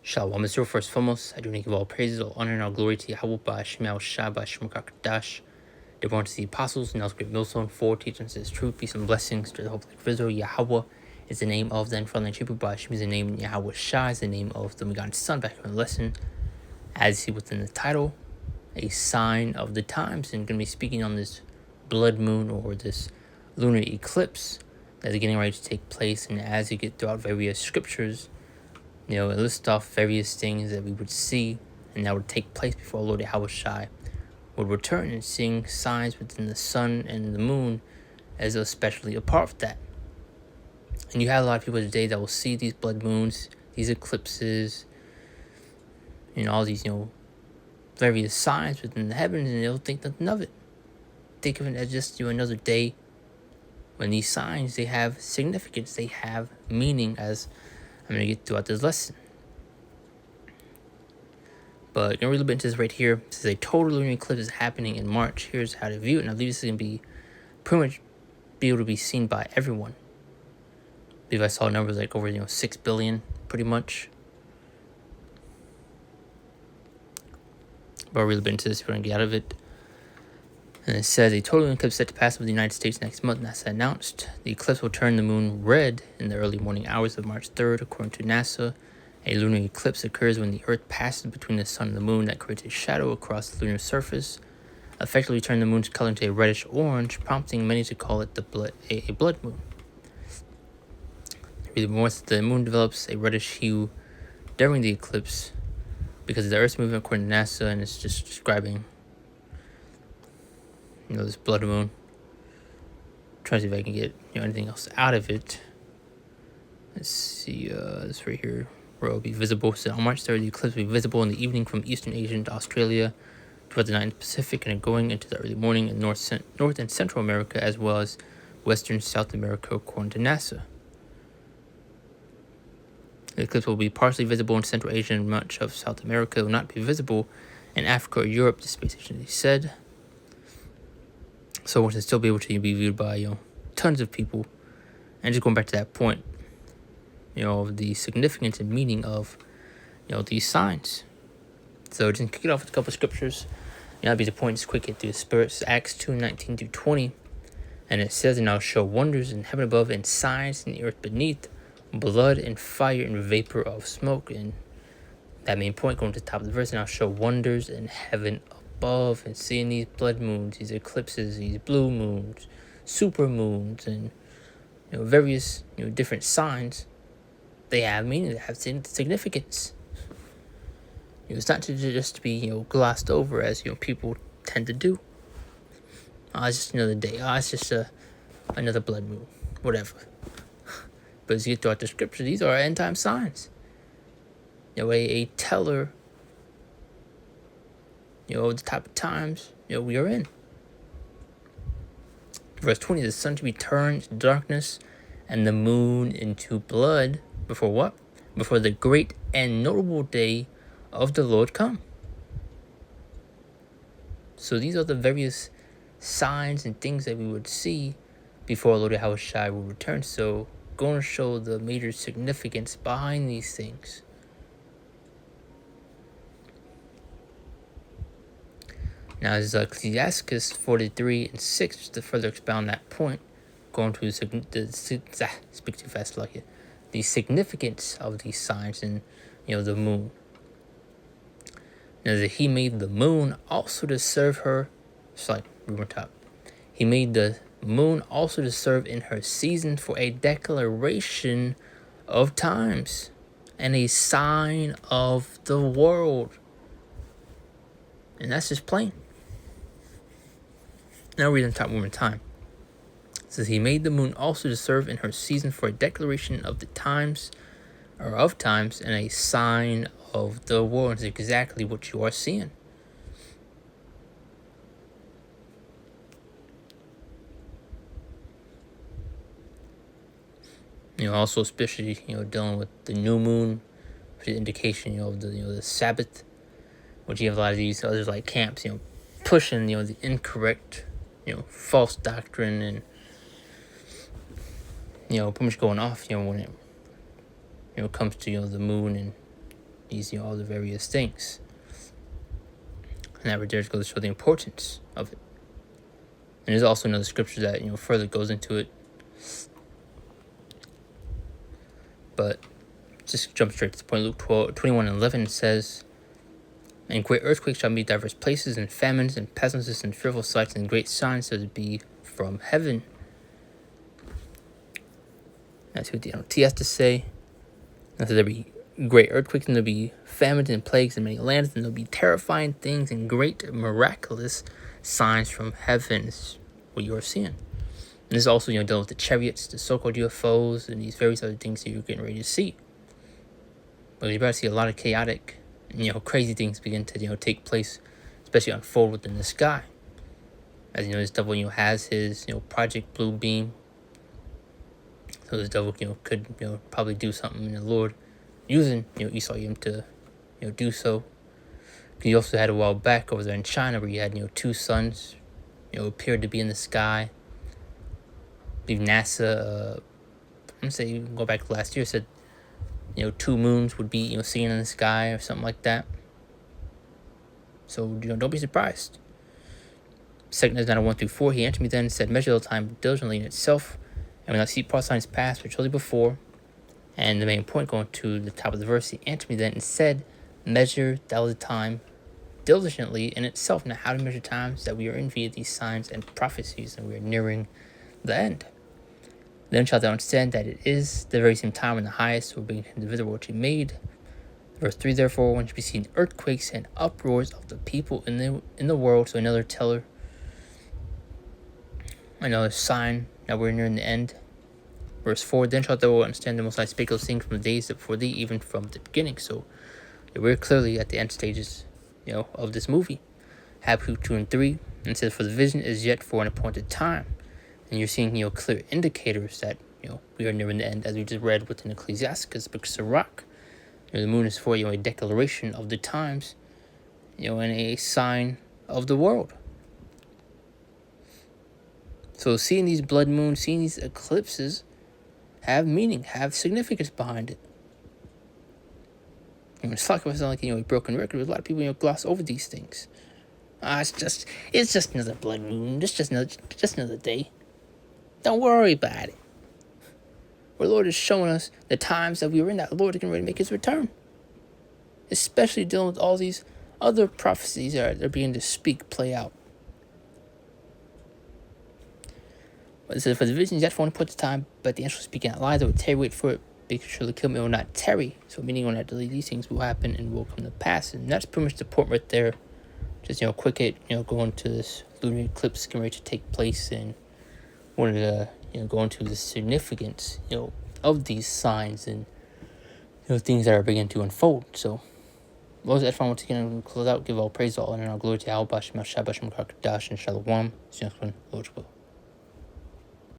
Shalom Israel. First and foremost, I do give all praises, all honor, and all glory to Yahweh Ba'Shem Shai Ba'Shem Kadash. They born to the apostles and else great millstone for teaching us his truth, peace, and blessings to the hope of Israel. Yahweh is the name of the infernal Hebrew. Ba'Shem is the name. Yahweh Shai is the name of the begotten Son. Back in the lesson, as you see within the title, a sign of the times, and going to be speaking on this blood moon or this lunar eclipse that is getting ready to take place. And as you get throughout various scriptures, it lists off various things that we would see and that would take place before Lord Yahweh Shai would return, and seeing signs within the sun and the moon as especially a part of that. And you have a lot of people today that will see these blood moons, these eclipses, all these, various signs within the heavens, and they'll think nothing of it. Think of it as just another day when these signs, they have significance, they have meaning, as I'm going to get throughout this lesson. But going to read a bit into this right here. It says a total lunar eclipse is happening in March. Here's how to view it. And I believe this is going to be pretty much be able to be seen by everyone. I believe I saw numbers like over 6 billion, pretty much. But I'll read a bit into this. We're going to get out of it. And it says a total lunar eclipse set to pass over the United States next month. NASA announced the eclipse will turn the moon red in the early morning hours of March 3rd, according to NASA. A lunar eclipse occurs when the Earth passes between the sun and the moon that creates a shadow across the lunar surface, effectively turning the moon's color into a reddish-orange, prompting many to call it a blood moon. Once the moon develops a reddish hue during the eclipse because of the Earth's movement, according to NASA, and it's just describing this blood moon. Trying to see if I can get anything else out of it. Let's see, this right here. Where it will be visible. So on March 3rd, the eclipse will be visible in the evening from Eastern Asia to Australia, toward the night in the Pacific, and going into the early morning in North and Central America, as well as Western South America, according to NASA. The eclipse will be partially visible in Central Asia, and much of South America will not be visible in Africa or Europe, the space agency said. So it will still be able to be viewed by tons of people. And just going back to that point, the significance and meaning of, these signs. So just kick it off with a couple of scriptures. That'll be the point. Just quick get through the spirits. Acts 2:19-20. And it says, and I'll show wonders in heaven above and signs in the earth beneath, blood and fire and vapor of smoke. And that main point going to the top of the verse, and I'll show wonders in heaven above, and seeing these blood moons, these eclipses, these blue moons, super moons, and various different signs. They have meaning, they have significance. It's not just to be glossed over as people tend to do. It's just another day. It's just another blood moon, whatever. But as you get throughout the scripture, these are end time signs. A teller. The type of times we are in. Verse 20: the sun to be turned to darkness, and the moon into blood. Before what? Before the great and notable day of the Lord come. So these are the various signs and things that we would see before Lord Yahweh Shai will return. So going to show the major significance behind these things. Now this is Ecclesiastes 43:6, just to further expound that point, going to speak too fast like it. The significance of these signs and the moon. Now that he made the moon also to serve her. Top. He made the moon also to serve in her season for a declaration of times and a sign of the world. And that's just plain. Now read on top one more time. It says he made the moon also to serve in her season for a declaration of the times, or of times, and a sign of the world. It's exactly what you are seeing. Also especially dealing with the new moon, which is an indication of the Sabbath, which you have a lot of these others like camps pushing the incorrect false doctrine, and pretty much going off when it comes to the moon and these, all the various things. And that just goes to show the importance of it. And there's also another scripture that, further goes into it. But just jump straight to the point. Luke 21:11 says, "And great earthquakes shall be diverse places, and famines, and pestilences, and fearful sights, and great signs shall be from heaven." That's what the NLT has to say. And so there'll be great earthquakes, and there'll be famines and plagues in many lands, and there'll be terrifying things and great miraculous signs from heaven. Is what you are seeing. And this is also, dealing with the chariots, the so-called UFOs, and these various other things that you're getting ready to see. But you're about to see a lot of chaotic, crazy things begin to, take place, especially unfold within the sky. As this devil, has his, Project Blue Beam. So this devil, could, probably do something in the Lord using, Esau Yim to, do so. You also had a while back over there in China where you had, two suns, appeared to be in the sky. I believe NASA, I'm gonna say, you can go back to last year, said, two moons would be, seen in the sky or something like that. So, don't be surprised. 2 Thessalonians 1-4, he answered me then and said, "Measure the time diligently in itself, and when I see part signs pass, which shortly before." And the main point, going to the top of the verse, he answered me then and said, "Measure thou the time diligently in itself." Now, how to measure times? That we are in via these signs and prophecies, and we are nearing the end. Then shalt thou understand that it is the very same time when the highest will bring the visible which he made. Verse 3, therefore, when shall be seen earthquakes and uproars of the people in the world. So another teller, another sign that we're nearing the end. Verse 4, then shalt thou understand the Most High spake those things from the days before thee, even from the beginning. So we're clearly at the end stages, of this movie. Habakkuk 2-3, and it says, "For the vision is yet for an appointed time." And you're seeing, clear indicators that, we are nearing the end, as we just read within Ecclesiasticus, book of Sirach. The moon is for, a declaration of the times, and a sign of the world. So seeing these blood moons, seeing these eclipses have meaning, have significance behind it. It's like a broken record. A lot of people, gloss over these things. It's just another blood moon. It's just another day. Don't worry about it. Our Lord is showing us the times that we were in, that Lord is getting ready to make his return. Especially dealing with all these other prophecies that are beginning to play out. But it says, "For the vision is yet for one appointed time, but the angel speaking out loud, they will tarry, wait for it, because surely kill me, will not tarry." So meaning when that delay, these things will happen and will come to pass. And that's pretty much the point right there. Just, quick hit, going to this lunar eclipse getting ready to take place, and wanted to, go into the significance, of these signs and, things that are beginning to unfold. So, Lord, that's fine. Once again, close out, give all praise, all honor, and all glory to Al Bash, Mashab, Shemukak, Dash, and Shalom. See you next one, Lord's will.